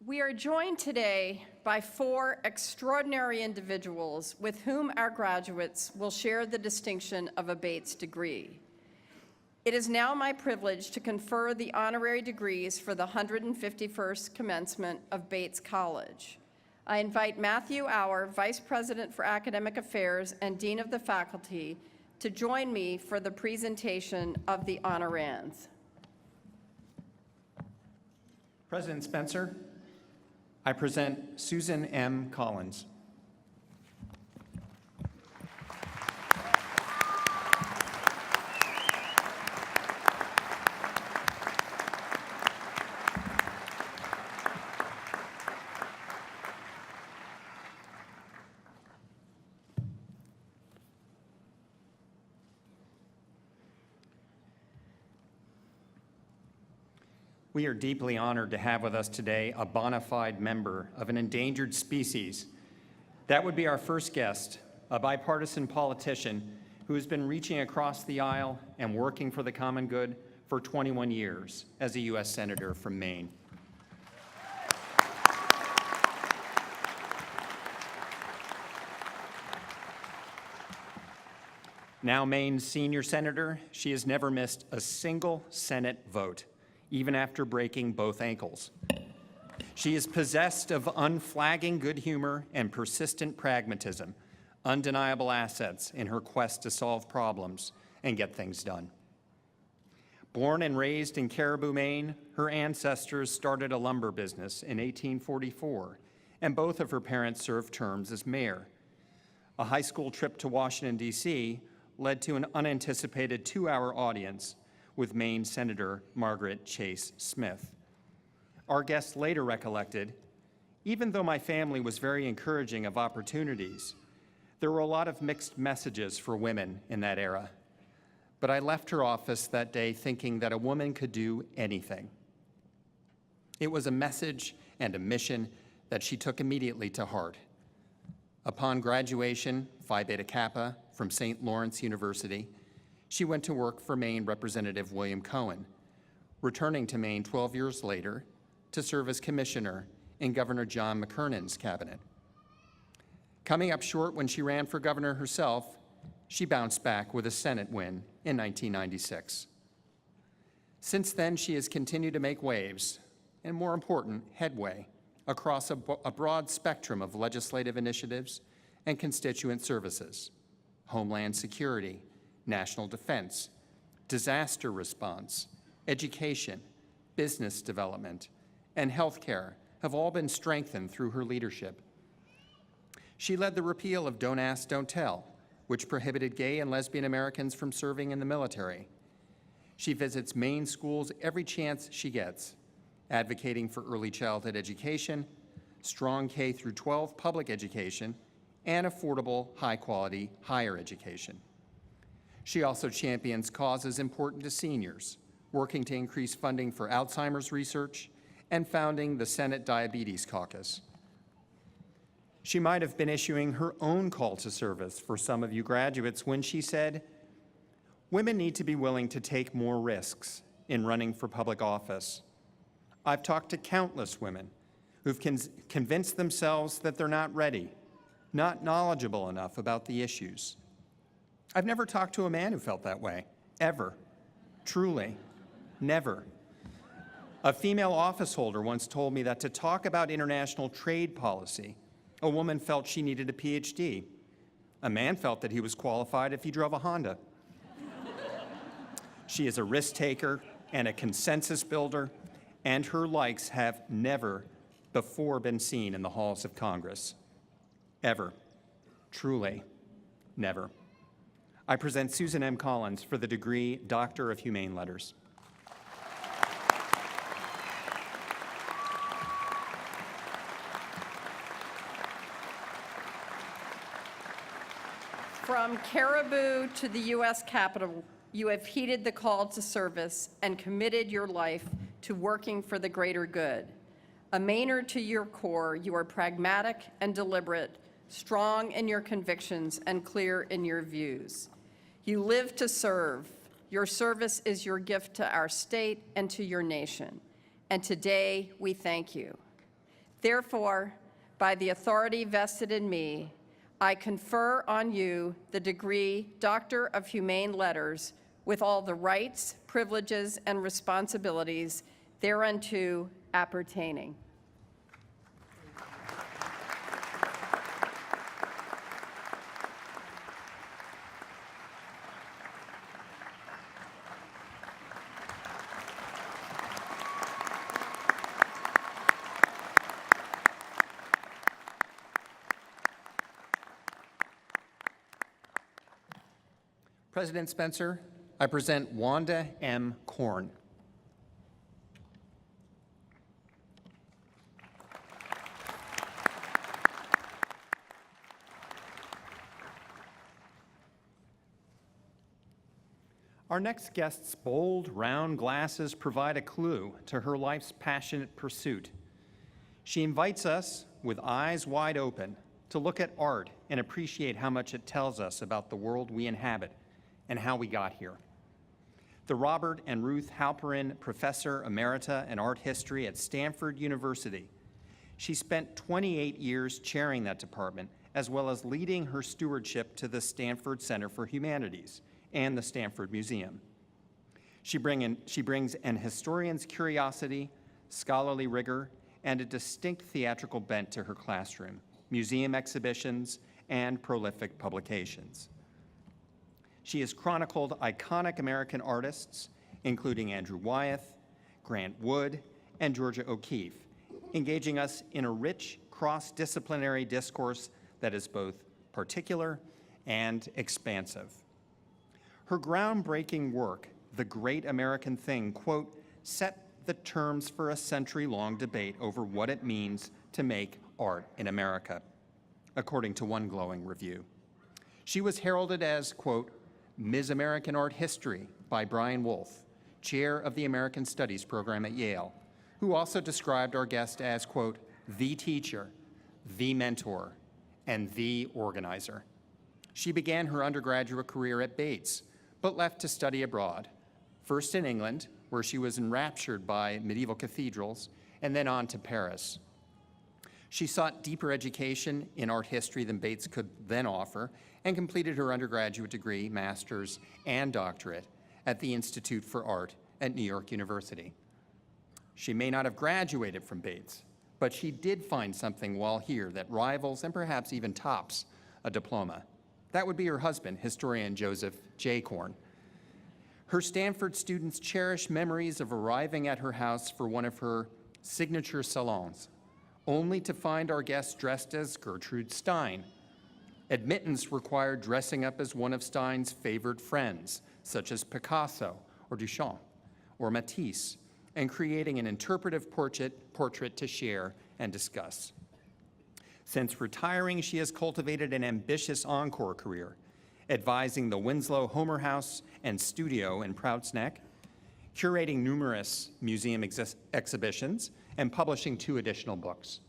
We are joined today by four extraordinary individuals with whom our graduates will share the distinction of a Bates degree. It is now my privilege to confer the honorary degrees for the 151st commencement of Bates College. I invite Matthew Auer, Vice President for Academic Affairs and Dean of the Faculty, to join me for the presentation of the honorands. President Spencer, I present Susan M. Collins. We are deeply honored to have with us today a bona fide member of an endangered species. That would be our first guest, a bipartisan politician who has been reaching across the aisle and working for the common good for 21 years as a U.S. Senator from Maine. Now Maine's senior senator, she has never missed a single Senate vote, even after breaking both ankles. She is possessed of unflagging good humor and persistent pragmatism, undeniable assets in her quest to solve problems and get things done. Born and raised in Caribou, Maine, her ancestors started a lumber business in 1844, and both of her parents served terms as mayor. A high school trip to Washington, D.C. led to an unanticipated 2-hour audience with Maine Senator Margaret Chase Smith. Our guest later recollected, even though my family was very encouraging of opportunities, there were a lot of mixed messages for women in that era. But I left her office that day thinking that a woman could do anything. It was a message and a mission that she took immediately to heart. Upon graduation, Phi Beta Kappa from St. Lawrence University, she went to work for Maine Representative William Cohen, returning to Maine 12 years later to serve as commissioner in Governor John McKernan's cabinet. Coming up short when she ran for governor herself, she bounced back with a Senate win in 1996. Since then, she has continued to make waves, and more important, headway, across a broad spectrum of legislative initiatives and constituent services: Homeland Security, national defense, disaster response, education, business development, and healthcare have all been strengthened through her leadership. She led the repeal of Don't Ask, Don't Tell, which prohibited gay and lesbian Americans from serving in the military. She visits Maine schools every chance she gets, advocating for early childhood education, strong K-12 public education, and affordable, high-quality higher education. She also champions causes important to seniors, working to increase funding for Alzheimer's research and founding the Senate Diabetes Caucus. She might have been issuing her own call to service for some of you graduates when she said, "Women need to be willing to take more risks in running for public office. I've talked to countless women who've convinced themselves that they're not ready, not knowledgeable enough about the issues. I've never talked to a man who felt that way, ever. Truly, never. A female office holder once told me that to talk about international trade policy, a woman felt she needed a PhD. A man felt that he was qualified if he drove a Honda. She is a risk taker and a consensus builder, and her likes have never before been seen in the halls of Congress. Ever. Truly, never. I present Susan M. Collins for the degree Doctor of Humane Letters. From Caribou to the U.S. Capitol, you have heeded the call to service and committed your life to working for the greater good. A Mainer to your core, you are pragmatic and deliberate, strong in your convictions and clear in your views. You live to serve. Your service is your gift to our state and to your nation. And today, we thank you. Therefore, by the authority vested in me, I confer on you the degree Doctor of Humane Letters with all the rights, privileges, and responsibilities thereunto appertaining. President Spencer, I present Wanda M. Korn. Our next guest's bold, round glasses provide a clue to her life's passionate pursuit. She invites us, with eyes wide open, to look at art and appreciate how much it tells us about the world we inhabit and how we got here. The Robert and Ruth Halperin Professor Emerita in Art History at Stanford University. She spent 28 years chairing that department, as well as leading her stewardship to the Stanford Center for Humanities and the Stanford Museum. She brings an historian's curiosity, scholarly rigor, and a distinct theatrical bent to her classroom, museum exhibitions, and prolific publications. She has chronicled iconic American artists, including Andrew Wyeth, Grant Wood, and Georgia O'Keeffe, engaging us in a rich cross-disciplinary discourse that is both particular and expansive. Her groundbreaking work, The Great American Thing, quote, set the terms for a century-long debate over what it means to make art in America, according to one glowing review. She was heralded as, quote, Ms. American Art History by Brian Wolfe, chair of the American Studies program at Yale, who also described our guest as, quote, the teacher, the mentor, and the organizer. She began her undergraduate career at Bates, but left to study abroad, first in England, where she was enraptured by medieval cathedrals, and then on to Paris. She sought deeper education in art history than Bates could then offer, and completed her undergraduate degree, master's, and doctorate at the Institute for Art at New York University. She may not have graduated from Bates, but she did find something while here that rivals and perhaps even tops a diploma. That would be her husband, historian Joseph J. Korn. Her Stanford students cherish memories of arriving at her house for one of her signature salons, only to find our guest dressed as Gertrude Stein. Admittance required dressing up as one of Stein's favored friends, such as Picasso or Duchamp or Matisse, and creating an interpretive portrait to share and discuss. Since retiring, she has cultivated an ambitious encore career, advising the Winslow Homer House and Studio in Prouts Neck, curating numerous museum exhibitions, and publishing 2 additional books.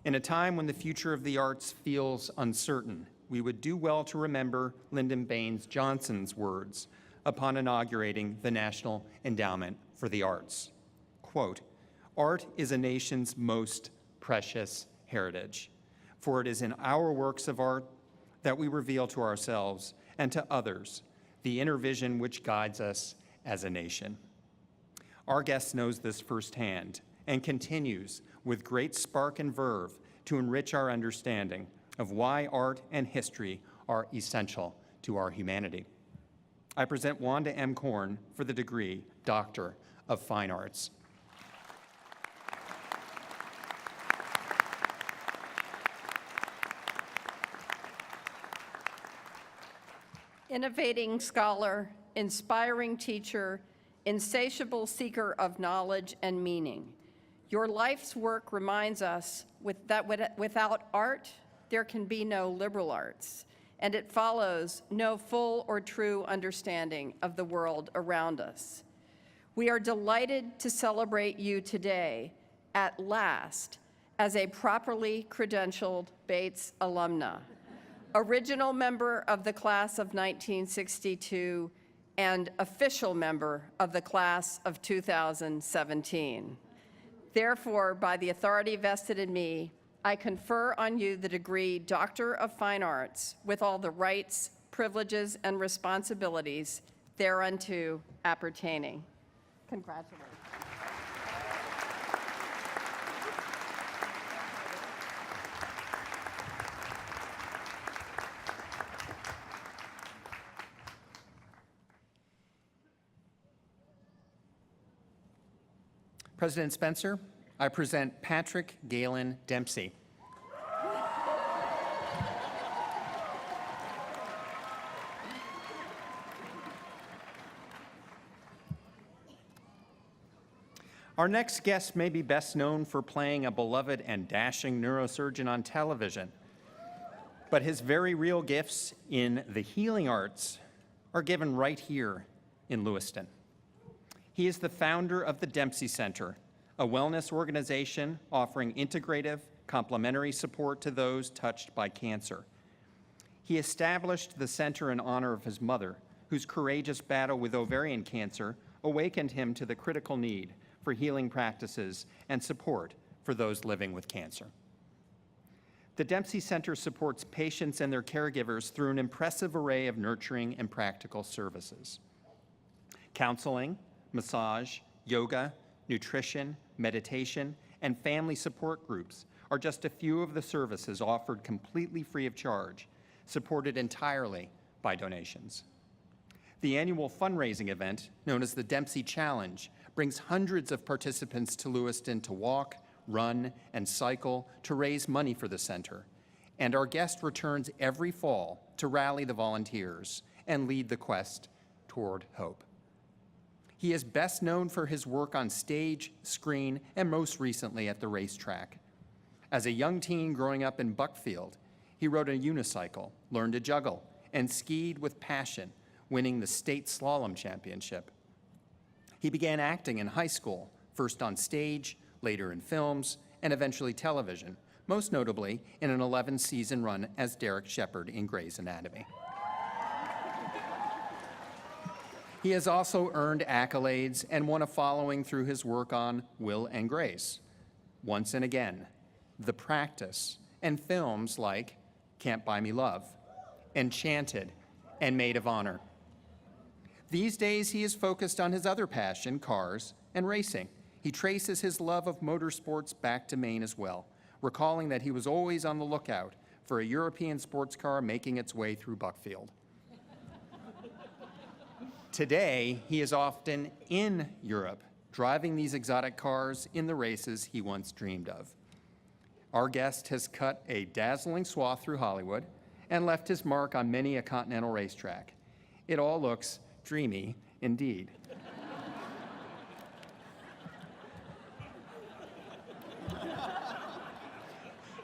In a time when the future of the arts feels uncertain, we would do well to remember Lyndon Baines Johnson's words upon inaugurating the National Endowment for the Arts. Quote, art is a nation's most precious heritage, for it is in our works of art that we reveal to ourselves and to others the inner vision which guides us as a nation. Our guest knows this firsthand and continues with great spark and verve to enrich our understanding of why art and history are essential to our humanity. I present Wanda M. Korn for the degree Doctor of Fine Arts. Innovating scholar, inspiring teacher, insatiable seeker of knowledge and meaning. Your life's work reminds us that without art, there can be no liberal arts, and it follows no full or true understanding of the world around us. We are delighted to celebrate you today, at last, as a properly credentialed Bates alumna, original member of the class of 1962, and official member of the class of 2017. Therefore, by the authority vested in me, I confer on you the degree Doctor of Fine Arts with all the rights, privileges, and responsibilities thereunto appertaining. Congratulations. President Spencer, I present Patrick Galen Dempsey. Our next guest may be best known for playing a beloved and dashing neurosurgeon on television, but his very real gifts in the healing arts are given right here in Lewiston. He is the founder of the Dempsey Center, a wellness organization offering integrative, complementary support to those touched by cancer. He established the center in honor of his mother, whose courageous battle with ovarian cancer awakened him to the critical need for healing practices and support for those living with cancer. The Dempsey Center supports patients and their caregivers through an impressive array of nurturing and practical services. Counseling, massage, yoga, nutrition, meditation, and family support groups are just a few of the services offered completely free of charge, supported entirely by donations. The annual fundraising event, known as the Dempsey Challenge, brings hundreds of participants to Lewiston to walk, run, and cycle to raise money for the center. And our guest returns every fall to rally the volunteers and lead the quest toward hope. He is best known for his work on stage, screen, and most recently at the racetrack. As a young teen growing up in Buckfield, he rode a unicycle, learned to juggle, and skied with passion, winning the state slalom championship. He began acting in high school, first on stage, later in films, and eventually television, most notably in an 11-season run as Derek Shepherd in Grey's Anatomy. He has also earned accolades and won a following through his work on Will and Grace, Once and Again, The Practice, and films like Can't Buy Me Love, Enchanted, and Maid of Honor. These days, he is focused on his other passion, cars and racing. He traces his love of motorsports back to Maine as well, recalling that he was always on the lookout for a European sports car making its way through Buckfield. Today, he is often in Europe, driving these exotic cars in the races he once dreamed of. Our guest has cut a dazzling swath through Hollywood and left his mark on many a continental racetrack. It all looks dreamy indeed.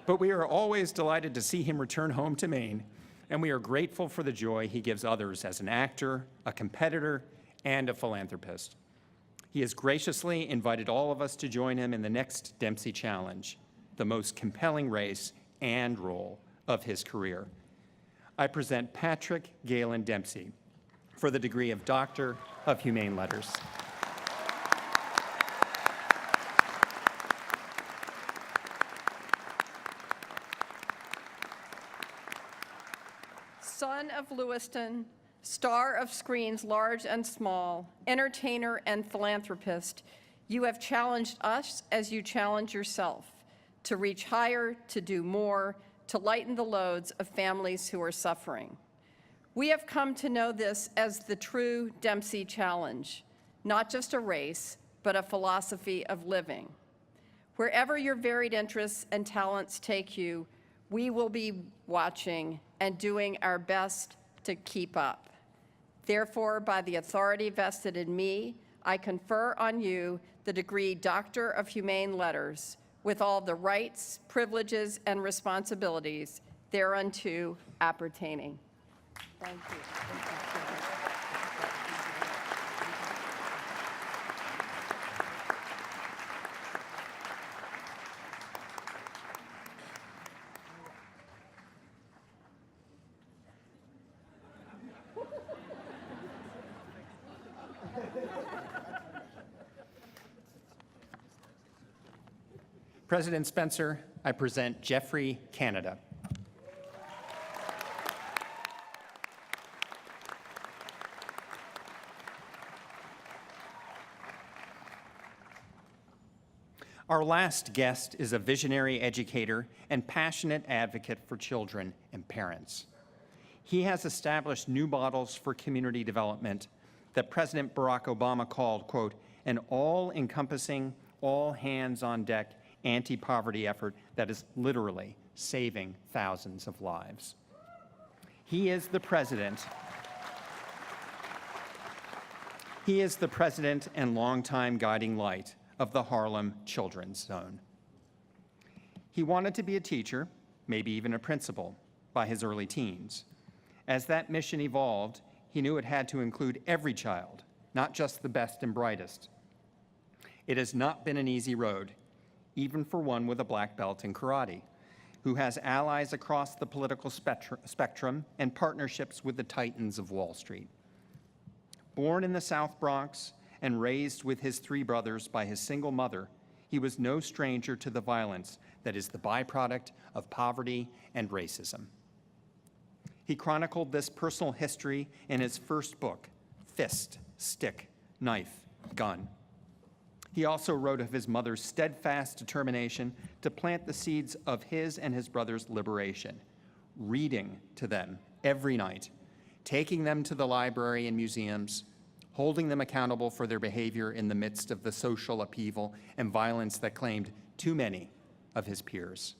But we are always delighted to see him return home to Maine, and we are grateful for the joy he gives others as an actor, a competitor, and a philanthropist. He has graciously invited all of us to join him in the next Dempsey Challenge, the most compelling race and role of his career. I present Patrick Galen Dempsey for the degree of Doctor of Humane Letters. Son of Lewiston, star of screens large and small, entertainer and philanthropist, you have challenged us as you challenge yourself to reach higher, to do more, to lighten the loads of families who are suffering. We have come to know this as the true Dempsey Challenge, not just a race, but a philosophy of living. Wherever your varied interests and talents take you, we will be watching and doing our best to keep up. Therefore, by the authority vested in me, I confer on you the degree Doctor of Humane Letters with all the rights, privileges, and responsibilities thereunto appertaining. Thank you. President Spencer, I present Jeffrey Canada. Our last guest is a visionary educator and passionate advocate for children and parents. He has established new models for community development that President Barack Obama called, quote, an all-encompassing, all-hands-on-deck anti-poverty effort that is literally saving thousands of lives. He is the president and longtime guiding light of the Harlem Children's Zone. He wanted to be a teacher, maybe even a principal, by his early teens. As that mission evolved, he knew it had to include every child, not just the best and brightest. It has not been an easy road, even for one with a black belt in karate, who has allies across the political spectrum and partnerships with the titans of Wall Street. Born in the South Bronx and raised with his three brothers by his single mother, he was no stranger to the violence that is the byproduct of poverty and racism. He chronicled this personal history in his first book, Fist, Stick, Knife, Gun. He also wrote of his mother's steadfast determination to plant the seeds of his and his brothers' liberation, reading to them every night, taking them to the library and museums, holding them accountable for their behavior in the midst of the social upheaval and violence that claimed too many of his peers.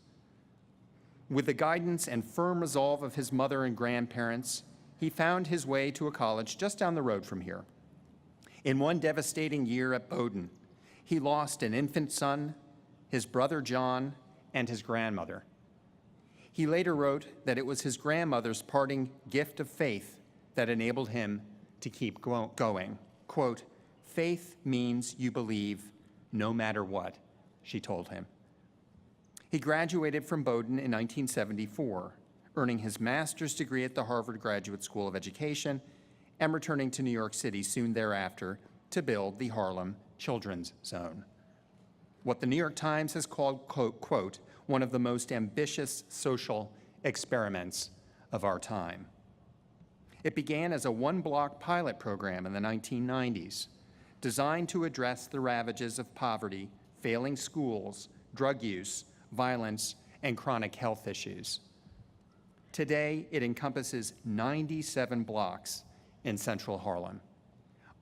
With the guidance and firm resolve of his mother and grandparents, he found his way to a college just down the road from here. In one devastating year at Bowdoin, he lost an infant son, his brother John, and his grandmother. He later wrote that it was his grandmother's parting gift of faith that enabled him to keep going. Quote, faith means you believe no matter what, she told him. He graduated from Bowdoin in 1974, earning his master's degree at the Harvard Graduate School of Education and returning to New York City soon thereafter to build the Harlem Children's Zone. What the New York Times has called, quote, one of the most ambitious social experiments of our time. It began as a one-block pilot program in the 1990s, designed to address the ravages of poverty, failing schools, drug use, violence, and chronic health issues. Today, it encompasses 97 blocks in central Harlem.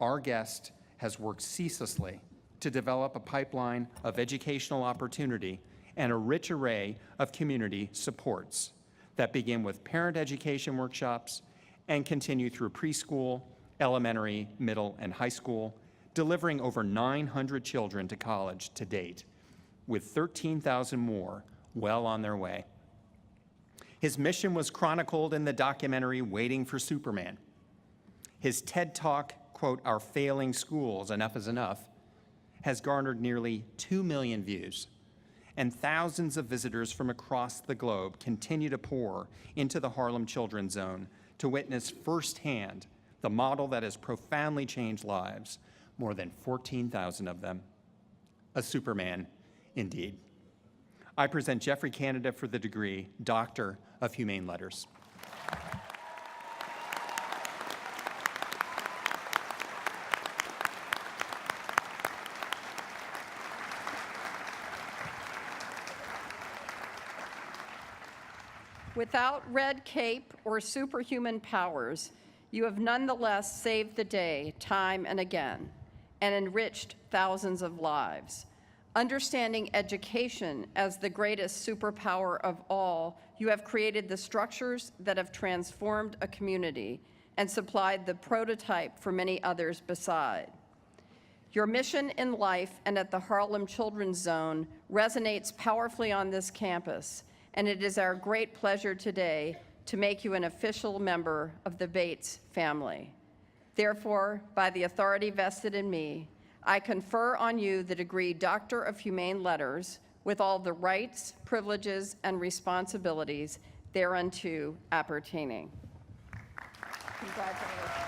Our guest has worked ceaselessly to develop a pipeline of educational opportunity and a rich array of community supports that begin with parent education workshops and continue through preschool, elementary, middle, and high school, delivering over 900 children to college to date, with 13,000 more well on their way. His mission was chronicled in the documentary Waiting for Superman. His TED Talk, quote, Our Failing Schools, Enough is Enough, has garnered nearly 2 million views, and thousands of visitors from across the globe continue to pour into the Harlem Children's Zone to witness firsthand the model that has profoundly changed lives, more than 14,000 of them. A Superman, indeed. I present Jeffrey Canada for the degree Doctor of Humane Letters. Without red cape or superhuman powers, you have nonetheless saved the day time and again and enriched thousands of lives. Understanding education as the greatest superpower of all, you have created the structures that have transformed a community and supplied the prototype for many others beside. Your mission in life and at the Harlem Children's Zone resonates powerfully on this campus, and it is our great pleasure today to make you an official member of the Bates family. Therefore, by the authority vested in me, I confer on you the degree Doctor of Humane Letters with all the rights, privileges, and responsibilities thereunto appertaining. Congratulations.